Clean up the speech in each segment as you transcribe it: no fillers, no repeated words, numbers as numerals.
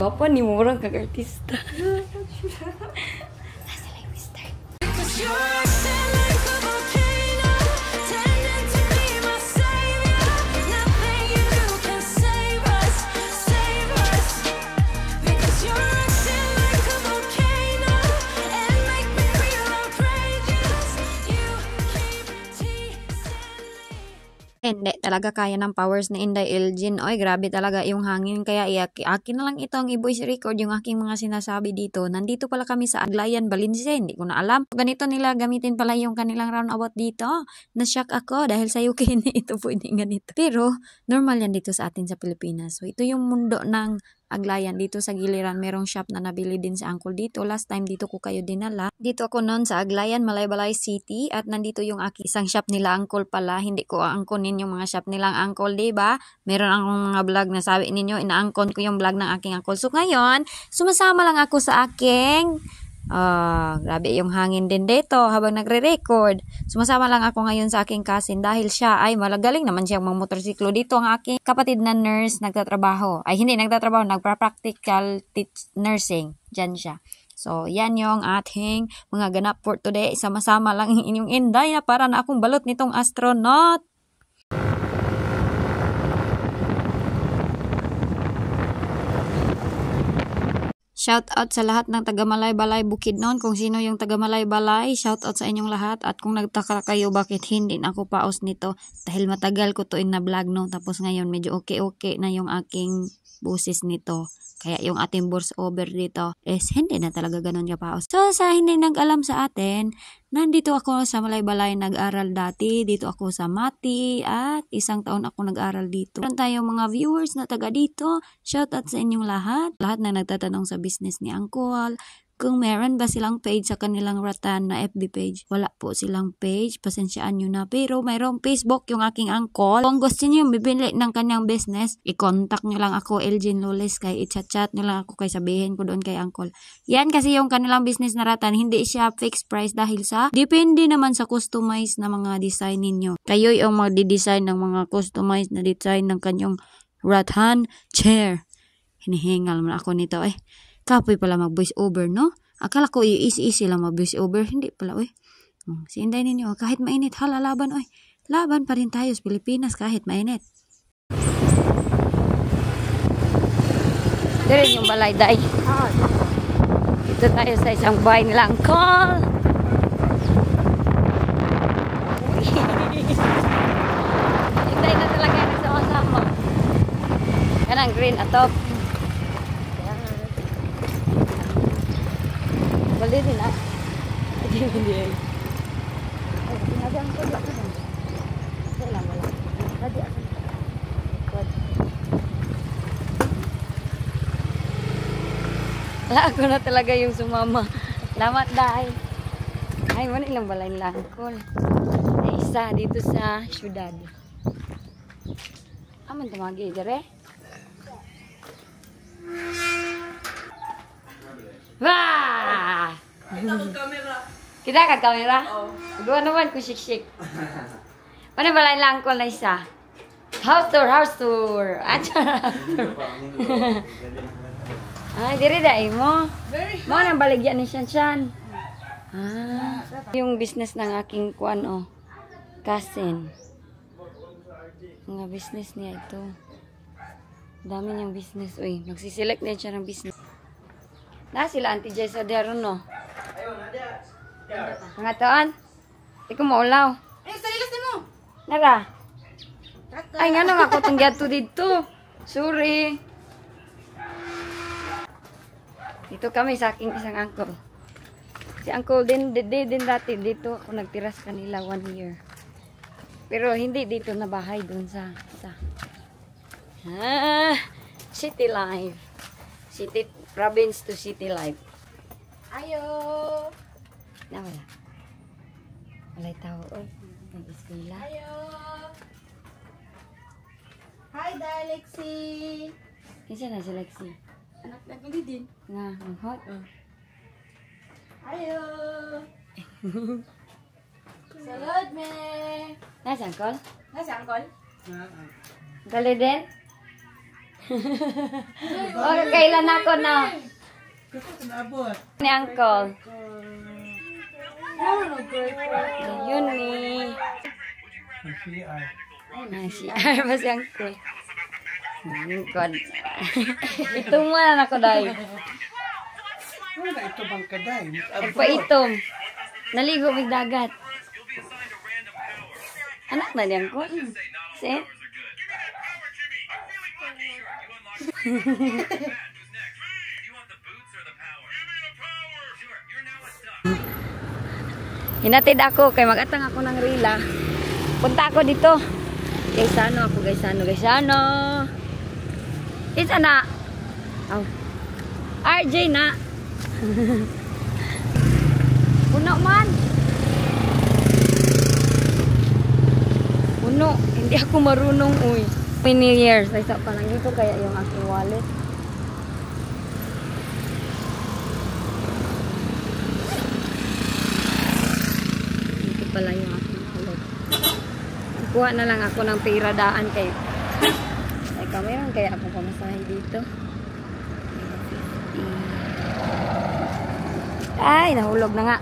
Papa ni murang kag-artista. Hindi talaga kaya ng powers ni Inday Elgin. Oy, grabe talaga yung hangin. Kaya akin na lang itong i-voice record yung aking mga sinasabi dito. Nandito pala kami sa Aglayan, Valencia. Hindi ko na alam. Ganito nila gamitin pala yung kanilang roundabout dito. Na-shock ako dahil sa UK hindi ito pwedeng ganito. Pero, normal yan dito sa atin sa Pilipinas. So, ito yung mundo ng Aglayan. Dito sa giliran, merong shop na nabili din sa uncle dito. Last time, dito ko kayo dinala. Dito ako noon sa Aglayan, Malaybalay City. At nandito yung aking isang shop nila uncle pala. Hindi ko angkonin yung mga shop nilang uncle, diba? Meron akong mga vlog na sabi ninyo, inaangkon ko yung vlog ng aking uncle. So ngayon, sumasama lang ako sa aking grabe yung hangin din dito habang nagre-record. Sumasama lang ako ngayon sa aking cousin dahil siya ay malagaling naman siyang mga motorsiklo. Dito ang aking kapatid na nurse nagtatrabaho. Ay hindi nagtatrabaho, nagpa-practical nursing. Diyan siya. So, yan yung ating mga ganap for today. Sama-sama lang yung inyong Inday na para na akong balot nitong astronaut. Shout out sa lahat ng taga Malaybalay Bukidnon. Kung sino yung taga Malaybalay, shout out sa inyong lahat. At kung nagtaka kayo bakit hindi na ako paus nito, dahil matagal ko to na vlog no. Tapos ngayon medyo okay na yung aking busis nito. Kaya yung ating voice over dito is hindi na talaga ganun kapaos. So sa hindi nag-alam sa atin, nandito ako sa Malaybalay nag-aral dati. Dito ako sa Mati at 1 taon ako nag-aral dito. Meron tayong mga viewers na taga dito. Shout out sa inyong lahat. Lahat na nagtatanong sa business ni Uncle. Kung meron ba silang page sa kanilang Ratan na FB page. Wala po silang page. Pasensyaan nyo na. Pero mayroong Facebook yung aking uncle. Kung gusto nyo yung bibili ng kanyang business, i-contact nyo lang ako, Elgin Loles. Kaya i-chat-chat nyo lang ako kay sabihin ko doon kay uncle. Yan kasi yung kanilang business na Ratan. Hindi siya fixed price dahil sa depende naman sa customized na mga design ninyo. Kayo yung magdi-design ng mga customized na design ng kanyang Ratan chair. Hinihingal man ako nito eh. Kapoy pala mag-voice over, no? Akala ko easy lang mag-voice over. Hindi pala, oy. Si Inday ninyo, kahit mainit, hala, laban, oy. Laban pa rin tayo sa Pilipinas kahit mainit. Dire yung balay, day. Dito tayo sa isang bahay nila, uncle. Inday na talaga yung nagsama-sama. Yan ang green atop. Bali din ah. Hindi. Ay, sinabihan ko ba ito? Wala. Tadi ako. Wala ako na talaga yung sumama. Salamat dahil. Ay, wala ilang balay lang. Cool. Ay, isa dito sa syudad. Aman tumagi, dere? Wah! Kita kag kamera? Oo. Gawa naman ko shik-shik. Ano balay lang ko na isa? House tour. Ay, diri dai mo. Mo nang baligyan ni Shanshan. Yung business ng aking kuan cousin. Mga business niya ito. Dami niyang business. Uy, magsiselect din siya ng business. Na sila Auntie Jessa Deron, no? Ayun, nandiyan. Mga taon? Di ko maulaw. Ay, salilas mo! Nara? Ay, nga nung ako itong gato dito. Sorry. Dito kami sa aking isang uncle. Si uncle din dati. Dito ako nagtiras kanila 1 year. Pero hindi dito na bahay dun sa isa. City life. Province to city life. Ayo. Na wala. Walay tao. Oy, nag-eskwela. Ayo. Hi, Lexi. Kinsa na si Lexi? Anak na din. Nga, ang hot. Ayo. Salud me. Nasa angkol? Dali din? Okay, kailan ako na? Ni Uncle. Yun ni. CR ba si Uncle? God. Itom mo na ako dahil. Ito bang kaday? Nagpaitom. Naligo may dagat. Anak na niyan ko. See? Hinatid ako kay mag-atang ako ng rila. Punta ako dito. Gaysano ako, gaysano. It's ana. Oh. RJ na. Puno man. Puno. Hindi ako marunong, uy. Many years. Ay, sa pa lang dito kaya yung aking wallet. Dito pala yung aking wallet. Kuha na lang ako ng pera daan kay meron kaya ako pamasahe dito. Ay, nahulog na nga.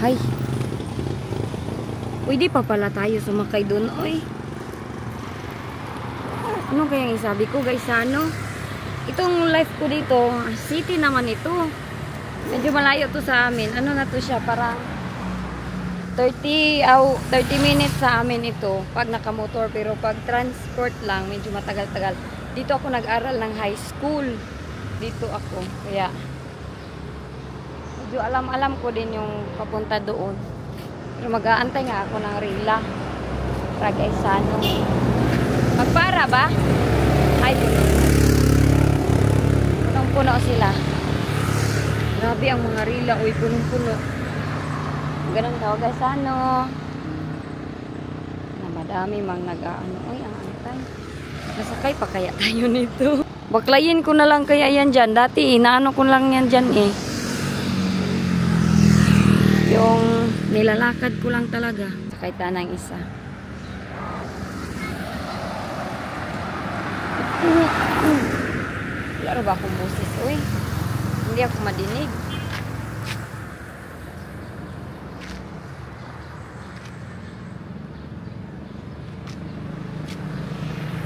Hay. Pwede pa pala tayo sumakay doon, oy. Ano kaya yung sabi ko, guys, ano? Itong life ko dito, city naman ito. Medyo malayo to sa amin. Ano na to siya, parang 30 minutes sa amin ito pag nakamotor, pero pag transport lang medyo matagal-tagal. Dito ako nag-aral ng high school, dito ako, kaya medyo alam ko din yung papunta doon, pero mag-aantay nga ako ng rila para Gaysano. Magpara ba? Ay, punong-puno sila. Grabe ang mga rila, uy, punong-puno. Ganun daw, guys, ano. Na madami mang nag-aano. Uy, ang antay. Nasakay pa kaya tayo nito. Baklayin ko na lang kaya yan dyan. Dati, inaano ko lang yan dyan eh. Yung nilalakad ko lang talaga. Sakay tanang isa. Wala ba akong boses? Uy, hindi ako madinig.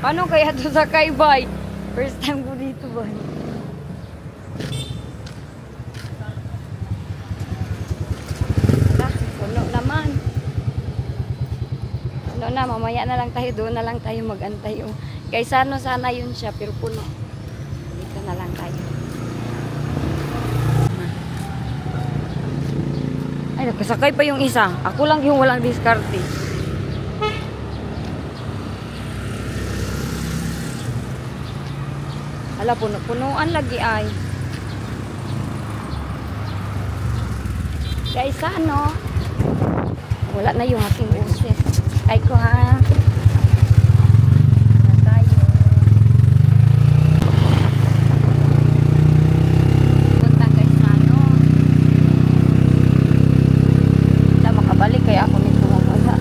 Paano kaya ito sa Kaibay? First time ko dito ba? Puno naman. Puno na, mamaya na lang tayo. Doon na lang tayo mag-antay. Gaysano sana yun siya, pero puno. Dito na lang tayo. Ay, nakasakay pa yung isa. Ako lang yung walang diskarte. Ala, puno-punuan lagi ay. Guys, ano? Wala na yung aking uses. Ay ko ha. Na tayo. Punta guys, ano? Wala makabalik kaya ako nito mamaya.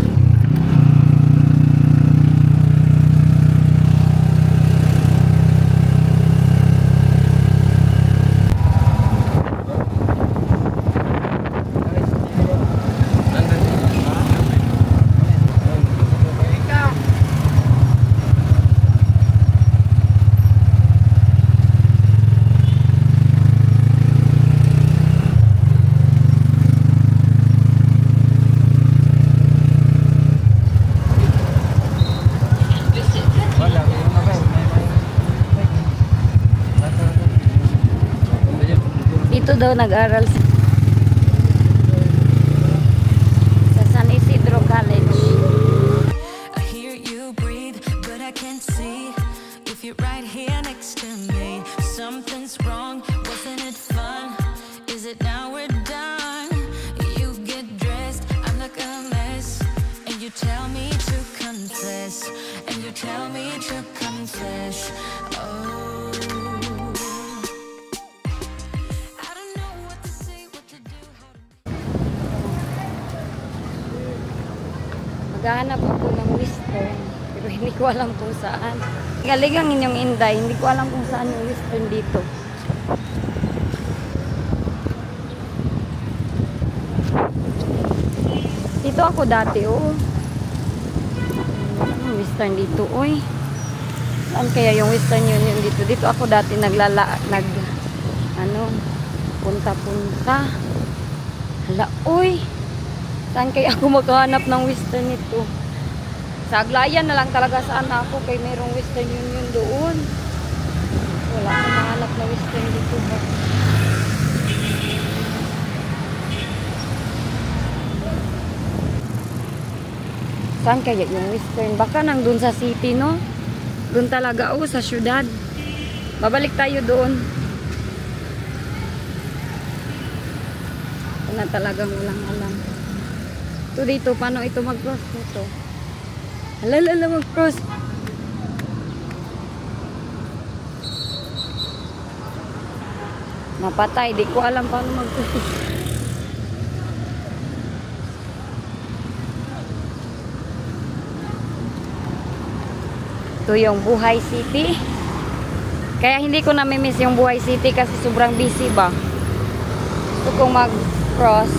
Dito daw nag-aral sa San Isidro College. I hear you breathe, but I can't see if you're right here next to me. Something's wrong, wasn't it fun? Is it now we're done? You get dressed, I'm like a mess, and you tell me to confess, and you tell me to confess. Oh, I don't know what to say. Naghahanap ako ng western, pero hindi ko alam kung saan. Galing ang inyong Inday, hindi ko alam kung saan yung western dito. Dito ako dati, oh. Western dito, oy. Saan kaya yung Western Union dito? Dito ako dati punta-punta. Hala, oy. Saan kaya ako maghahanap ng Western nito? Sa Aglayan na lang talaga saan ako kay mayroong Western Union doon. Wala akong mahanap na Western dito ba? Saan kaya yung Western? Baka nandun sa city, no? Doon talaga, oh, sa syudad. Babalik tayo doon. Ito na talagang walang alam. Ito dito, paano ito mag-cross nito? Halala mag-cross. Mapatay, di ko alam paano mag-cross. Ito yung Buhay City. Kaya hindi ko nami-miss yung Buhay City kasi sobrang busy ba. Gusto kong mag-cross.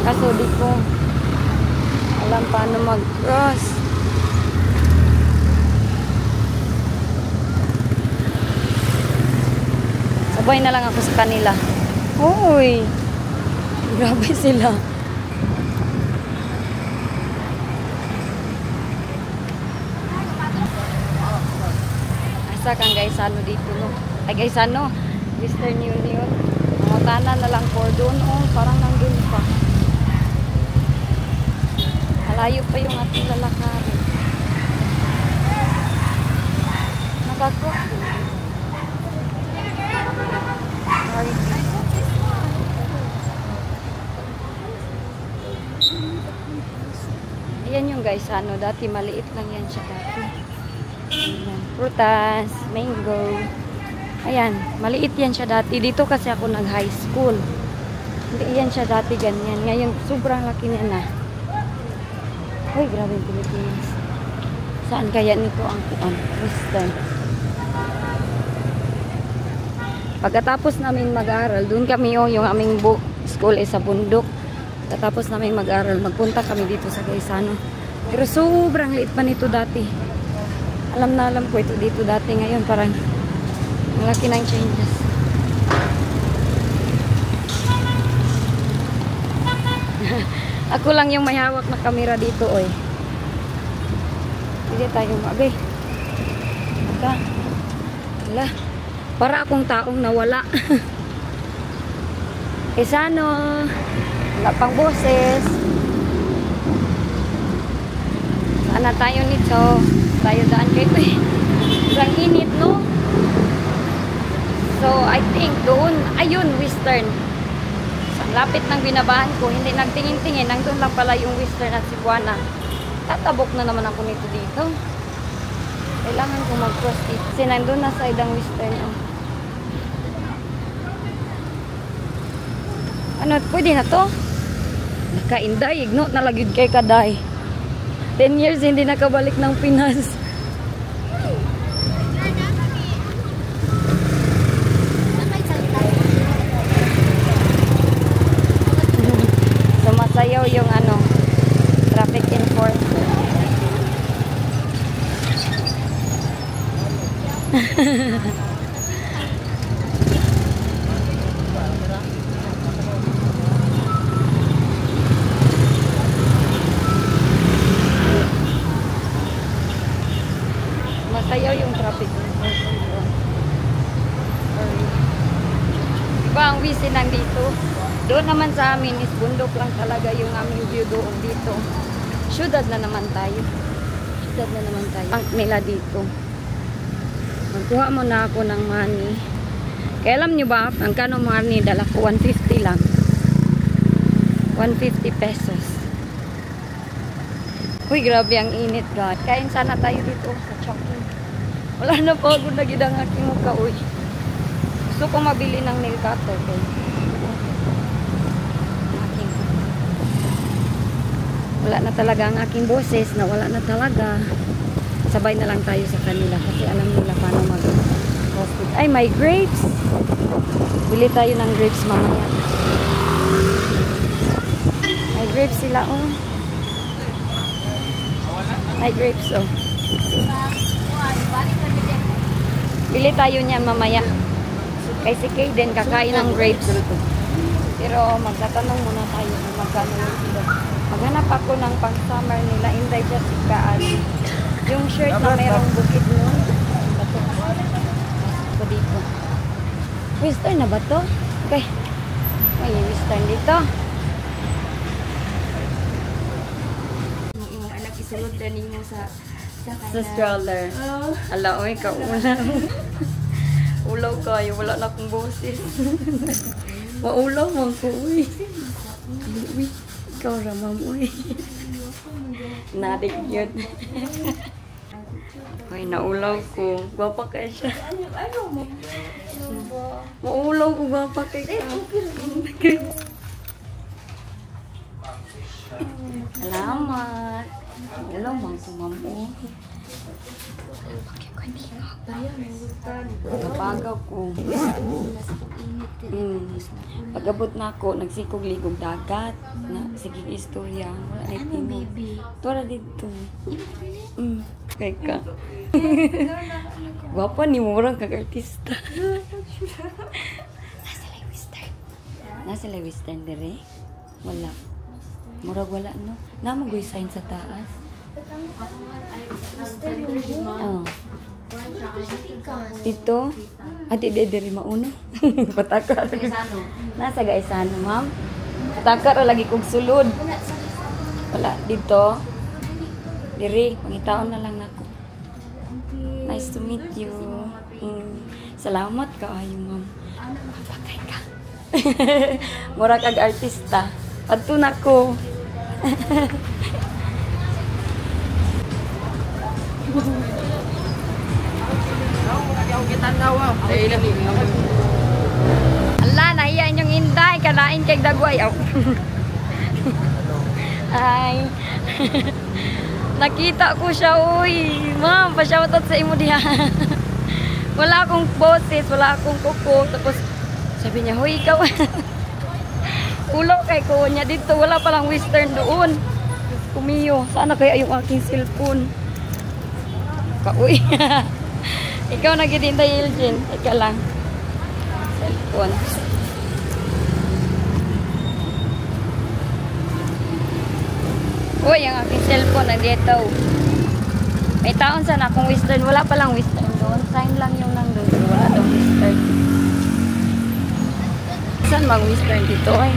Kaso di ko alam paano mag-cross. Sabay na lang ako sa kanila. Uy! Grabe sila. Asa kang Gaisano dito, no? Ay, Gaisano. Western Union. Mangutanan na lang for doon. Oh, parang nandun pa. Malayo pa yung ating lalakarin. Nagako. Ayan yung Gaisano. Dati maliit lang yan siya dati. Ayan. Prutas, mango. Ayan, maliit yan siya dati. Dito kasi ako nag-high school. Hindi yan siya dati ganyan. Ngayon, sobrang laki niya na. Uy, grabe yung Pilipinas. Saan kaya nito ang kuan? Western. Pagkatapos namin mag-aral, doon kami yung aming school ay sa bundok. Pagkatapos namin mag-aral, magpunta kami dito sa Gaisano. Pero sobrang liit pa nito dati. Alam na alam ko ito dito dati. Ngayon parang malaki na yung changes. Ako lang yung may hawak na camera dito, oy. Hindi tayo magay. Wala. Para akong taong nawala. Gaisano. Wala pang boses. Saan na tayo nito? Tayo daan kayo, eh. Sobrang init, no? So, I think doon, ayun, Western. Sa lapit ng binabahan ko, hindi nagtingin-tingin, nandun lang pala yung Western at Cebuana. Tatabok na naman ako nito dito. Kailangan ko mag-cross dito. Kasi nandun na side ang Western. Oh. Ano, pwede na to? Nakainday, igno na lagid kay kaday. 10 years hindi nakabalik ng Pinas. Sumasayaw yung ano, traffic enforcer. Masayaw yung traffic enforcer. Diba ang busy nang dito? Doon naman sa amin is bundok lang talaga yung aming view doon dito. Syudad na naman tayo. Syudad na naman tayo. Ang nila dito. Magkuha mo na ako ng money. Kaya alam nyo ba, ang kano money, dala ko 150 lang. 150 pesos. Uy, grabe ang init, God. Kain sana tayo dito sa Chowking. Wala na po ako nagid ang aking mukha, uy. Gusto ko mabili ng nail cutter, okay? nawala na talaga ang aking boses, nawala na talaga. Sabay na lang tayo sa kanila kasi alam nila paano mag-hospital. Ay, may grapes! Bili tayo ng grapes mamaya. May grapes sila, oh. May grapes, oh. Bili tayo niyan mamaya. Kay si Kaden, kakain ng grapes. Pero magtatanong muna tayo kung magkano yung kilo. Maghanap ako ng pang-summer nila, Inday Jessica Ali. Yung shirt na mayroong bukid nun. Ito dito. Western na ba to? Okay. May western dito. Yung anak isulod na ninyo sa stroller. Ala, oy, kaulan. Ulaw kayo, wala na akong boses. Maulaw man ko, uy. Uy, ikaw ramam, uy. Nadig yun. Uy, naulaw ko. Gwapa kayo siya. Maulaw ko, gwapa kayo ka. Salamat. Hello, mang sumampo. Kapagaw ko. Pagabot na ako, nagsikog-ligog dagat. Sige, istorya. Wala na ito. Tora dito. Kaya ka. Gwapa ni murang kag-artista. Nasa Western dire? Wala. Murag wala, no? Namagoy sign sa taas. Oh. Ito? Ati diri mauna. Patakar. Nasa Gaisano, ma'am. Patakar lagi kog sulod. Wala dito. Diri, pangitaon na lang nako. Nice to meet you. Salamat kaayo, ma'am. Patay ka. Mura kag artista. Adto nako. Ala, nahiya inyong Inday, kanain kay dagway. Ay. Nakita ko siya, uy. Ma'am, pa-shoutout sa imo diha. Wala akong boses, wala akong kuko. Tapos sabi niya, huy, ikaw. Ulo kay ko niya dito, wala palang western doon. Kumiyo, sana kaya yung aking cellphone. Kauwi. Ikaw nagitintay, Elgin. Ika lang. Cellphone. Uy, ang aking cellphone nandito. May taon sana akong western. Wala palang western doon. Sign lang yung nandun. Wala daw western. Saan mag western dito ay?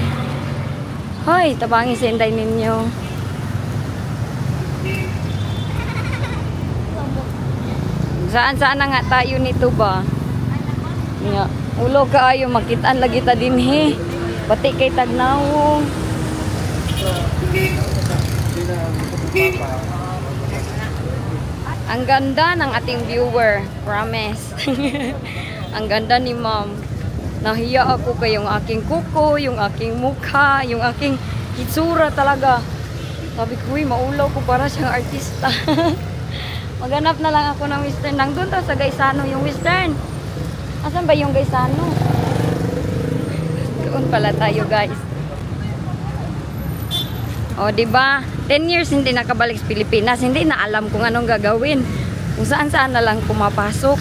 Hoy, tabangin sa inday ninyo. Saan-saan na nga tayo nito ba? Nga, ulo kaayo, makitaan lagi ta din he. Pati kay Tagnaw. Ang ganda ng ating viewer. Promise. Ang ganda ni ma'am. Nahiya ako kay yung aking kuko, yung aking mukha, yung aking itsura talaga. Sabi ko, maulaw ko para siyang artista. Maghanap na lang ako ng western. Nandun daw sa Gaisano yung western. Asan ba yung Gaisano? Doon pala tayo, guys. O, diba? 10 years hindi nakabalik sa Pilipinas. Hindi na alam kung anong gagawin. Kung saan-saan na lang pumapasok.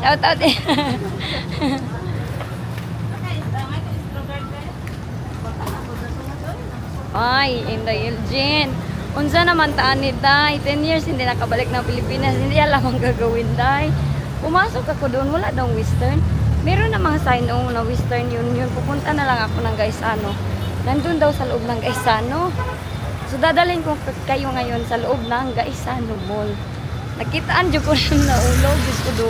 Shout out. Ay, Inday Elgin. Unsa naman taan ni Day? 10 years hindi nakabalik ng Pilipinas. Hindi alam ang gagawin, Day. Pumasok ako doon. Wala daw western. Meron na mga sign na western yun. Pupunta na lang ako ng Gaisano. Nandun daw sa loob ng Gaisano. So, dadalhin ko kayo ngayon sa loob ng Gaisano Mall. Nakitaan dyan ko na ulog. Gusto do.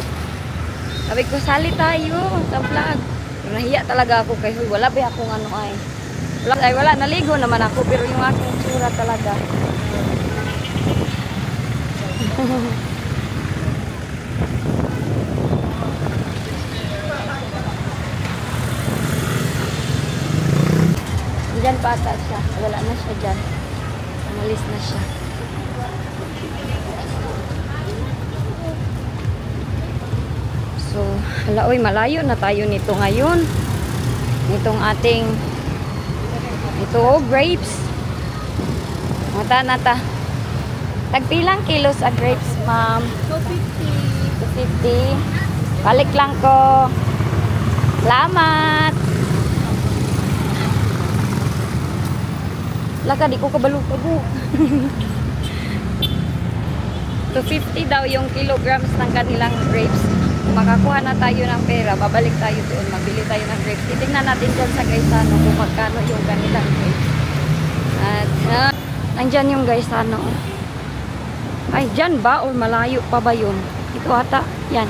Sabi ko, sali tayo sa vlog. Pero nahiya talaga ako kay wala ba akong ano ay. Wala, naligo naman ako pero yung aking tsura talaga. Andyan pa ata siya. Wala na siya dyan. Umalis na siya. So, hala, oy, malayo na tayo nito ngayon. Itong ating ito, oh, grapes. Mata na ta. Tagpilang kilos a grapes, ma'am? 250. 250. Balik lang ko. Salamat. Laka, di ko kabalo-kago. 250 daw yung kilograms ng kanilang grapes. Kung makakuha na tayo ng pera, babalik tayo doon, magbili tayo ng grapes. Titingnan natin dyan sa Gaisano kung magkano yung kanilang grapes. At nandyan yung Gaisano. Ay, dyan ba? O malayo pa ba yun? Ito ata. Yan.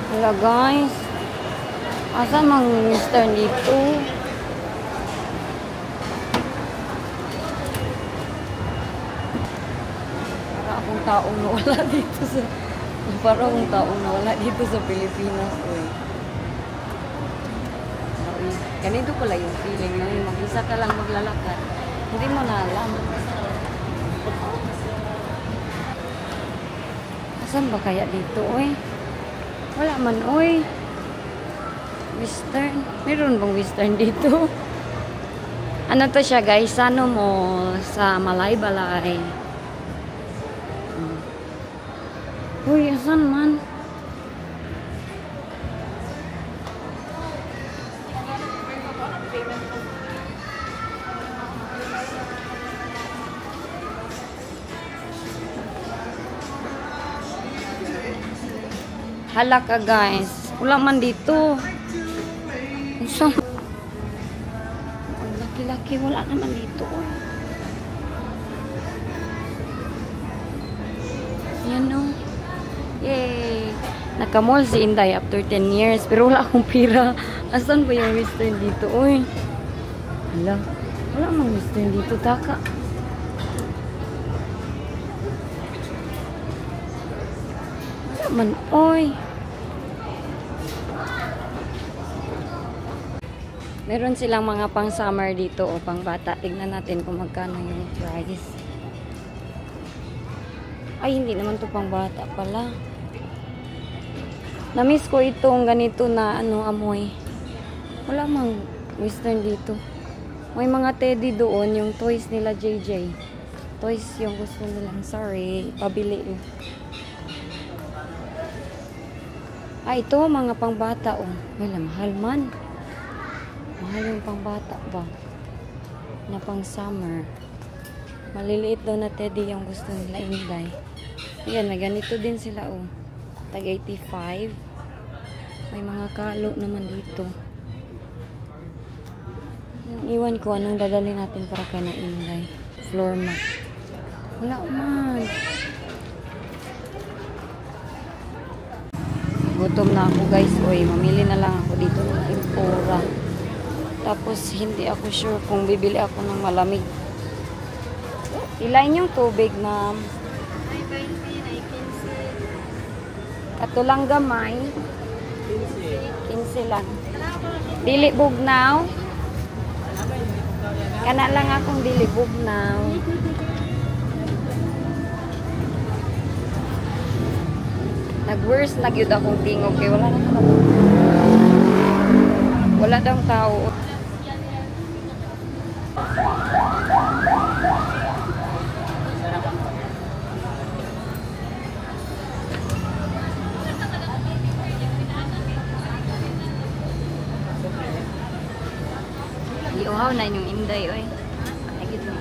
Hello guys. Asan mang Mr. dito? Para akong taong nawala dito sa... Para akong taong nawala dito sa Pilipinas. Uy. Ganito pala yung feeling. No? Mag-isa ka lang maglalakad. Hindi mo na alam. Asan ba kaya dito, oy? Wala man, oy. Western. Meron bang Western dito? Ano to siya, guys? Sano mo sa Malaybalay? Uy, asan man? Hala ka guys. Wala man dito. So, ang laki-laki. Wala naman dito. Yan o. Yay! Nakamall si Inday after 10 years. Pero wala akong pira. Asan ba yung Western dito? Uy. Hala. Wala mang Western dito. Taka. Man, oy. Meron silang mga pang summer dito o pang bata. Tignan natin kung magkano yung price. Ay, hindi naman to pang bata pala. Namiss ko itong ganito na ano, amoy. Wala mang Western dito. May mga teddy doon, yung toys nila JJ. Toys yung gusto nilang. Sorry, pabili eh. Ay, ito, mga pangbata, oh. Wala, mahal man. Mahal yung pangbata ba? Na pang summer. Maliliit daw na teddy yung gusto nila, Inday. Ayan, may ganito din sila, oh. Tag 85. May mga kalo naman dito. Iwan ko, anong dadali natin para kay na Inday? Floor mat. Wala man. Gutom na ako guys. Uy, mamili na lang ako dito ng tempura. Tapos hindi ako sure kung bibili ako ng malamig. Ilain yung tubig, ma'am. Ay, 20, ay 15. Katulang gamay. 15 lang. Dili bugnaw. Kana lang akong dili bugnaw. Nag-worst na gyud akong tingog kay wala na tao. Wala daw tao. Iuhaw na yung Inday, oy. Ay, gito.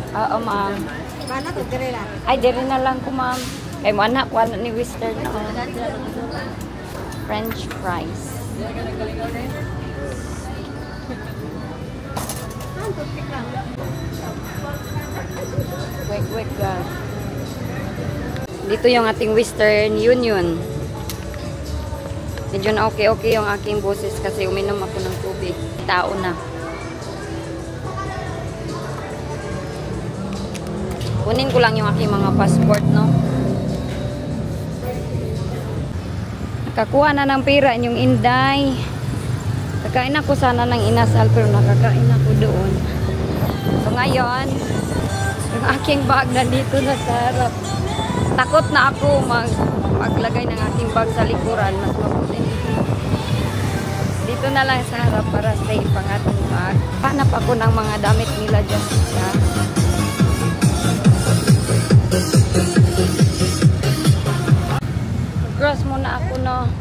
Oo, ma'am. Ay, diri na lang ko, ma'am. Kay mo anak, wala ni Western na. French fries. Wait, guys. Dito yung ating Western Union. Medyo na okay yung aking boses kasi uminom ako ng tubig. Tao na. Kunin ko lang yung aking mga passport, no? Nakakuha na ng pera yung Inday. Kakain ako sana ng inasal pero nakakain ako doon. So ngayon, yung aking bag nandito na sa harap. Takot na ako maglagay ng aking bag sa likuran. Mas mabuti dito na lang sa harap para safe ang ating bag. Hanap ako ng mga damit nila Jessica. Cross muna ako, no.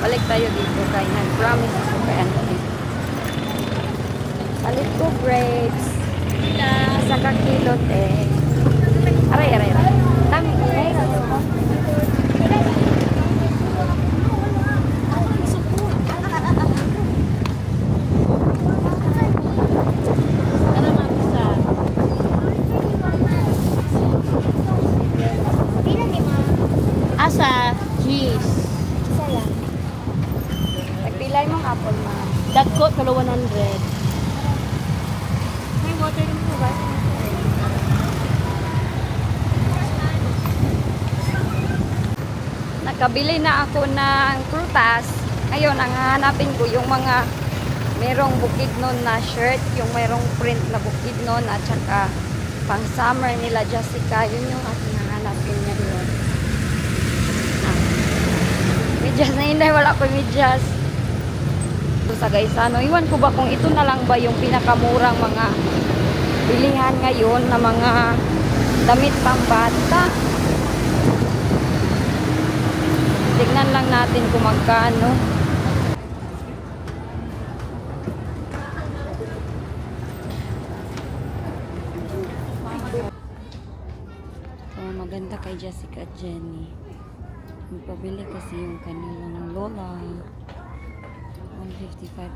Balik tayo dito kay nag-promise ako kay Anthony. Balik ko grapes. Sa kakilot eh. Aray. Tami, ay, Asa, cheese. Isa lang. nagpilay mong apple, ma. Dagko, kalo 100. May water din po ba? Nakabili na ako ng prutas. Ngayon, ang hahanapin ko yung mga merong bukidnon na shirt, yung merong print na bukidnon at saka pang summer nila Jessica. Yun yung aking hahanapin ngayon. Medyas na hindi, wala ko medyas. Ito sa Gaisano. Iwan ko ba kung ito na lang ba yung pinakamurang mga bilihan ngayon na mga damit pang bata. Tignan lang natin kung magkano. Oh, maganda kay Jessica at Jenny. Magpabili kasi yung kanila ng Lola. 155.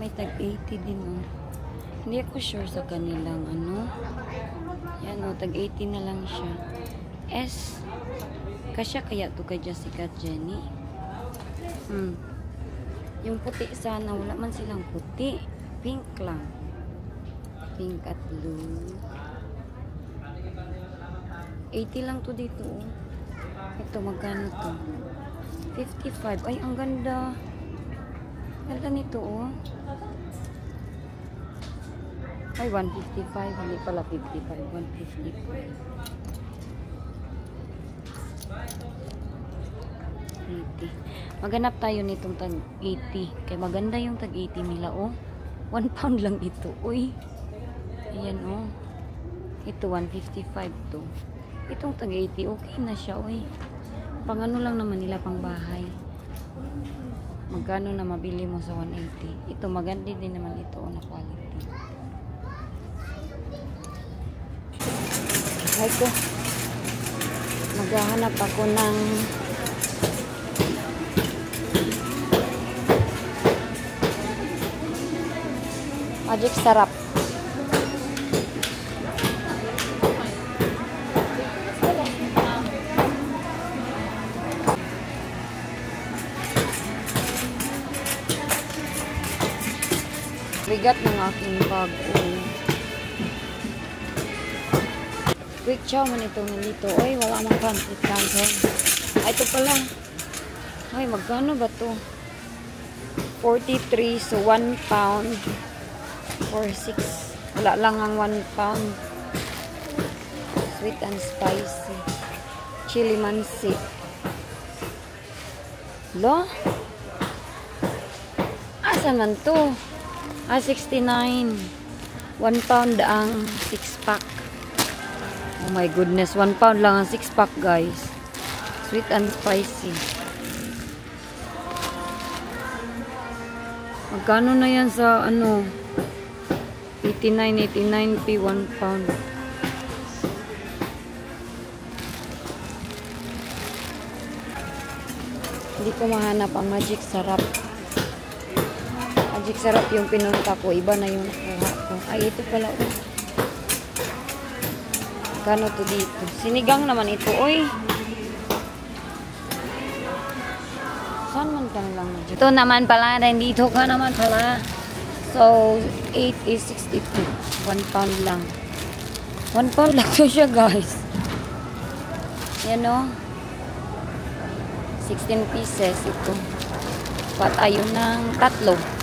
May tag 80 din, oh. Hindi ako sure sa kanilang ano. Yan, oh, tag 80 na lang siya. S. Kasya kaya to kay Jessica at Jenny? Yung puti sana, wala man silang puti. Pink lang. Pink at blue. 80 lang to dito, oh. Ito, magkano to? 55. Ay, ang ganda. Ganda nito, oh. Ay, 155. Hindi pala 55. 155. 80. Maghanap tayo nitong tag 80. Kaya maganda yung tag 80 nila, oh. 1 pound lang ito. Uy. Ayan, oh. Ito, 155 to. Itong tag 80, okay na siya, uy. Pang ano lang naman nila, pang bahay. Magkano na mabili mo sa 180? Ito, maganda din naman ito, na quality. Ay ko. Maghahanap ako ng Magic Sarap. Bigat ng aking bag. Quick chow man ito nandito. Ay, wala mang pancit canton. Ay, ito pala. Ay, magkano ba to? 43, so 1 pound. 46. Wala lang ang 1 pound. Sweet and spicy. Chili mansi. Lo? Asa man to? 69. 1 pound ang 6 pack. Oh my goodness, 1 pound lang ang 6 pack, guys. Sweet and spicy. Magkano na yan sa ano? 89p 1 pound. Hindi ko mahanap ang Magic Sarap. Magic Sarap yung pinunta ko. Iba na yung nakuha ko. Ay, ito pala. Kano to dito? Sinigang naman ito, oy. Saan man ka lang na dito? Ito naman pala, dito ka naman pala. So, 8 is 62. 1 pound lang. 1 pound lang to siya, guys. Yan o. 16 pieces ito. Patayo ng 3.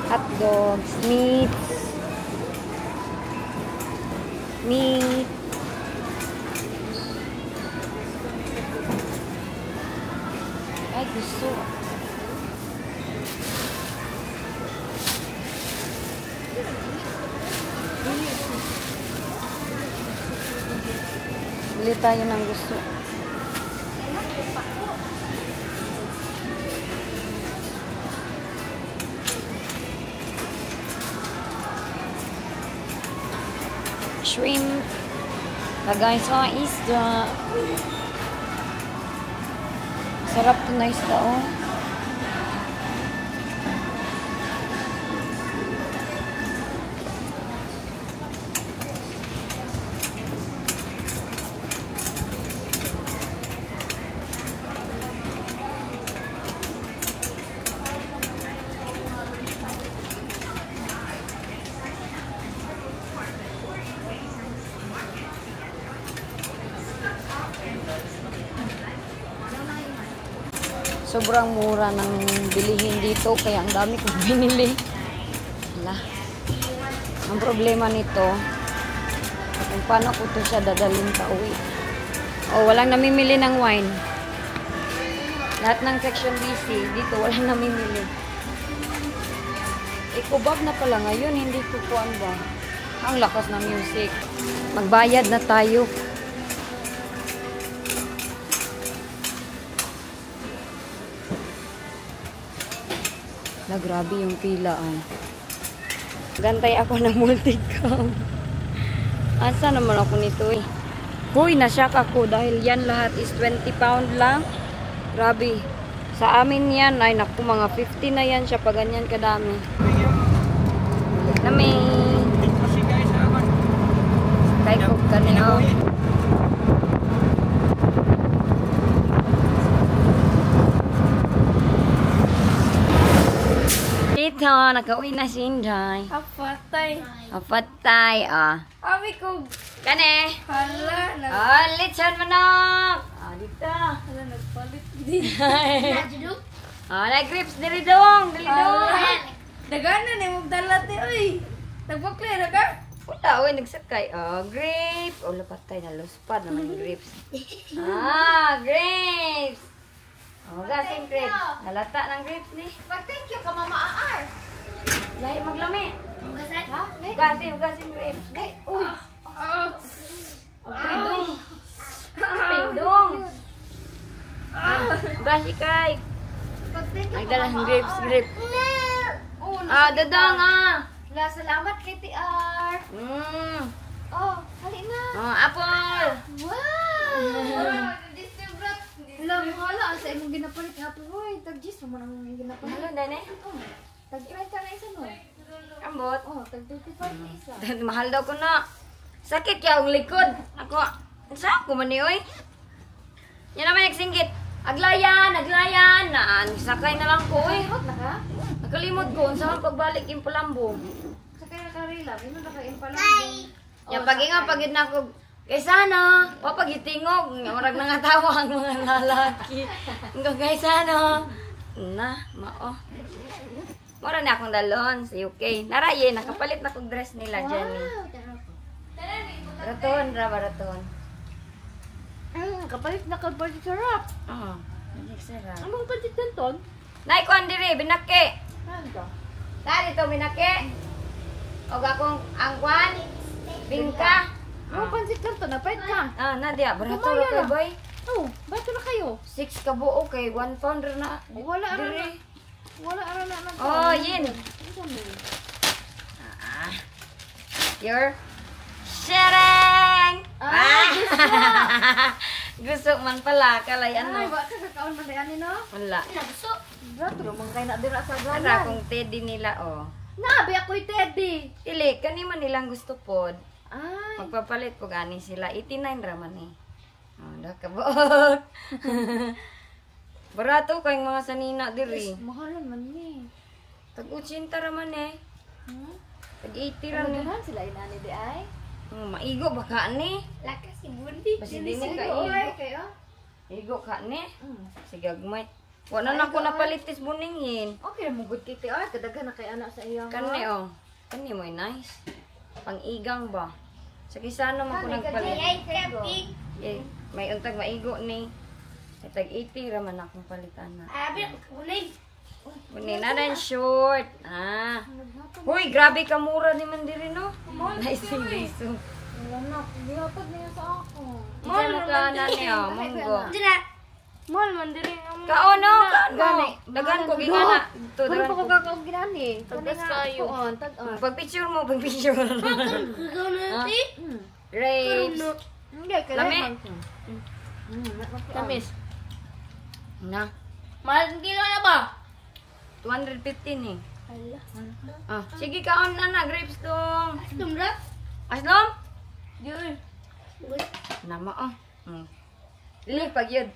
Hot dogs, meat. Ay, gusto. Bili tayo ng gusto. Shrimp. Lagay sa isda. Sarap to na isda, oh. Sobrang mura ng bilihin dito, kaya ang dami kong binili. Wala. Ang problema nito, kung paano ko ito siya dadalhin pa uwi. O, walang namimili ng wine. Lahat ng section BC, dito walang namimili. Ikubab na pala ngayon, hindi ko kuhan ba. Ang lakas ng music. Magbayad na tayo. Na grabe yung pila, ay. Gantay ako ng multicam. Asa naman ako nito, eh. Huy, nasyak ako dahil yan lahat is 20 pound lang. Grabe. Sa amin yan, ay naku, mga 50 na yan siya pag ganyan kadami. Kami. Kay ko kanina. Dito, nakauwi na si Inday. Apatay. Apatay, ah. Abi ko. Kane. Hala. Oh, lechon manok. Ah, dito. Hala, nagpalit din. Ah, na grips dili dong, dili dong. Dagana ni mong dalate, oy. Nagpakli na ka? Wala, oy, nagsakay. Oh, grapes. Oh, lapatay na luspad naman yung grapes. Ah, grapes. Oh, gasing grapes. Halata ng grapes ni. Pag-thank you ka, Mama Aar. Lahi maglami. Gasan? Ha? Gasing grapes. Ay, uy. Pindong. Pindong. Basi kay. Pag-thank you. Nagdala ng grapes. Oh, Ah, dadang ah. La, salamat kay TR. Oh, hali na. Oh, apple. Wow! Lang, hala, sa imong ginapalit nga po. Uy, tag-gis mo nang ginapalit. Ano, dane? Oh, tag-20 ka na isa no? Ambot. Oh, tag-25 na isa. Mahal daw ko na. Sakit kaya ang likod. Ako, saan ko man oy? Yan naman nagsinggit. Aglayan. Sakay na lang ko, oy. Kalimot na ka? Nakalimot ko, saan pagbalik yung Palambo. Sa kaya nakarila, bino na kain pala. Yung pag-inga, pagid na ako, kaysa na, papagitingog, marag nangatawa ang mga lalaki. Hanggang kaysa na. Na, mao. Mura na akong dalon sa UK. Naraye, nakapalit na kong dress nila, Jenny. Baraton. Kapalit na ka-budget sarap. Oo, hindi sarap. Among budget ganton? Naikuan diri, binake. Ano ka? Dali to binake. O akong angkwan, bingka. Among pansit ganton, napait ka. Ah, Nadia, barato Kumaya ra kay na. boy. Oh, bato na kayo. 6 ka buo kay 1 pounder na. Wala ara na. Diri. Wala ara na. Oh, yin. Ano mo? Your Shereng! Ah, Gusto man pala, kalay Ay, ano. ba ka kakaon man yan no? Wala. Gusto. Brato naman kayo na dira sa Para galan. kung teddy nila, oh. Nabi ako'y Teddy. Dili, kanima nilang gusto pod. Ay. Magpapalit po gani sila. 89 raman eh. Oh, nakabot. Barato kayong mga sanina diri. Mahalan man ni. Tag-80 raman eh. Hmm? Tag-80 Ano raman eh. dahan sila inani di ay? Maigo baka ni. Lakas si Bundi. Basi din ni ka Oy, igo. kayo. Igo ka ni. Mm. Sige, agmay. Wala na ko napalitis buningin. Okay, mugod kiti ay kadaghan na kay anak sa iya. Kani oh. Kani mo nice. Pang-igang ba? Sa kisano man ko nagpalit. Eh, may untag maigo ni. Tag 80 raman akong palitan na. Abi, kunay. Kunin na rin short. Ah. Uy, grabe ka mura ni Mandiri no. Nice liso. Wala na, gihapad niya sa ako. Isa mo ka na niya, munggo. Mal man diri nga. Kaono, kaano. Dagan ko gingana. Ito, Kuno dagan pa ko. ko kakaog ginani. Tagas kayo. Tag-on. Pag-picture mo, pag-picture. Grapes. Hindi, Lami. Tamis. Na, Mahal kilo na ba? 215 eh. Ah, sige kaon na grapes dong. Tumra? Aslom? Yun. Nama oh. Li pag yun.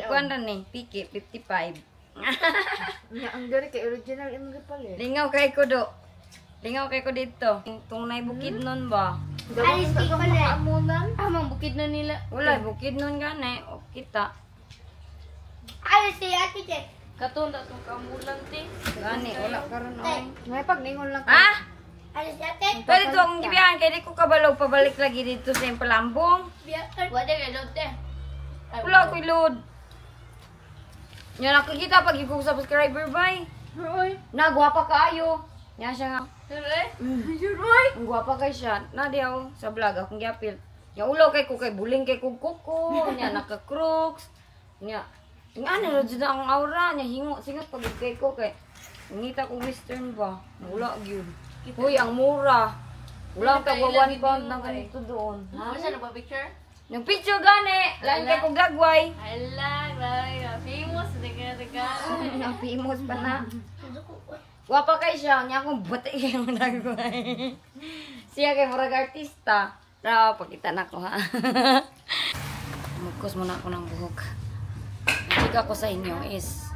Kuan ra ni, piki 55. Nga ang diri kay original imong gipalit. Lingaw kay ko do. Lingaw kay ko dito. Tung nay bukid nun ba? Alis di ko na amunan. Amang bukid na nila. Wala bukid nun gani. O kita. Alis si Ate Jet. Katon na itong kamulan, te. Gani wala karon oy. Ngay pag ningon lang. Ha? Alis si Ate. Pero ito akong gibiyahan kay di ko kabalaw pabalik lagi dito sa Impalambong. Wala ka doon, te. Wala ko load. Nya nakikita pag yung subscriber bay. Hoy. Nagwapa kaayo. Nya siya nga. Ture? Ang gwapa kay siya. Na diaw sa vlog akong giapil. Nya ulo kay ko kay buling kay kog kuko, nya naka-crooks. Nya ano jud ang aura nya hingo singot pag kay ko kay ngita ko western ba. Wala gyud. Hoy ang mura. Wala ka 1 pound na ganito doon. Ano siya nagpa-picture? Yung picture gani, lain kay kog dagway. Hala, grabe. Famous. Teka. Ang famous pa na. Wapa kay siya, niya akong buti yung nagway. Siya kay murag artista. Pero pakita na ko ha. Mugkos muna ako ng buhok. Ang chika ko sa inyo is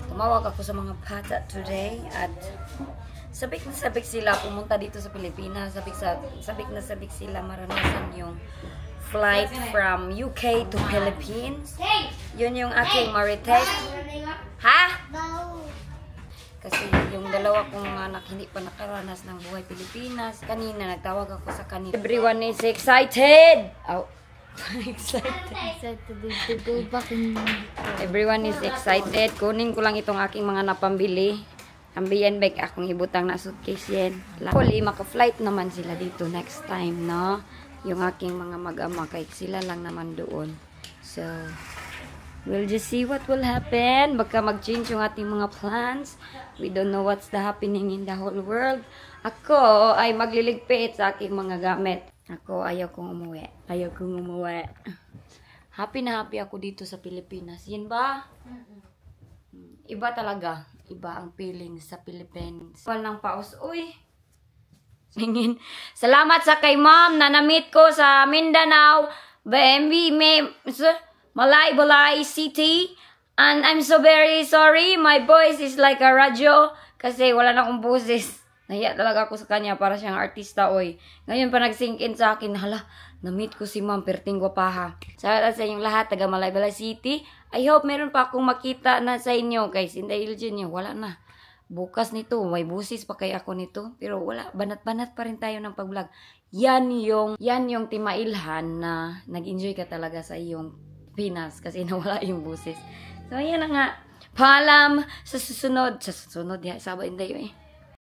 tumawag ako sa mga bata today at sabik na sabik sila pumunta dito sa Pilipinas. Sabik na sabik sila maranasan yung flight from UK to Philippines. Yun yung aking marites. Ha? Kasi yung dalawa kong anak hindi pa nakaranas ng buhay Pilipinas. Kanina nagtawag ako sa kanila. Everyone is excited! Oh. Excited. to go back in. Everyone is excited. Kunin ko lang itong aking mga napambili. Ang BN bag akong ibutang na suitcase yan. Hopefully, maka-flight naman sila dito next time, no? Yung aking mga mag-ama, kahit sila lang naman doon. So, we'll just see what will happen. Baka mag-change yung ating mga plans. We don't know what's the happening in the whole world. Ako ay magliligpit sa aking mga gamit. Ako, ayaw kong umuwi. Ayaw kong umuwi. Happy na happy ako dito sa Pilipinas. Yan ba? Iba talaga. Iba ang feeling sa Philippines. Wal ng paus. Uy! Singin. Salamat sa kay ma'am na na-meet ko sa Mindanao, BMB, Balay City. And I'm so very sorry. My voice is like a radyo kasi wala na akong boses. Nahiya talaga ako sa kanya para siyang artista, oy. Ngayon pa nag-sink in sa akin, hala, na-meet ko si ma'am, perting gwapaha. Sa inyong lahat, taga Balay City. I hope meron pa akong makita na sa inyo, guys. Dahil dyan nyo, wala na. Bukas nito, may busis pa kay ako nito. Pero wala, banat-banat pa rin tayo ng pag-vlog. Yan yung timailhan na nag-enjoy ka talaga sa iyong Pinas kasi nawala yung busis. So, ayan na nga. Paalam sa susunod. Sa susunod, ya, sabay tayo eh.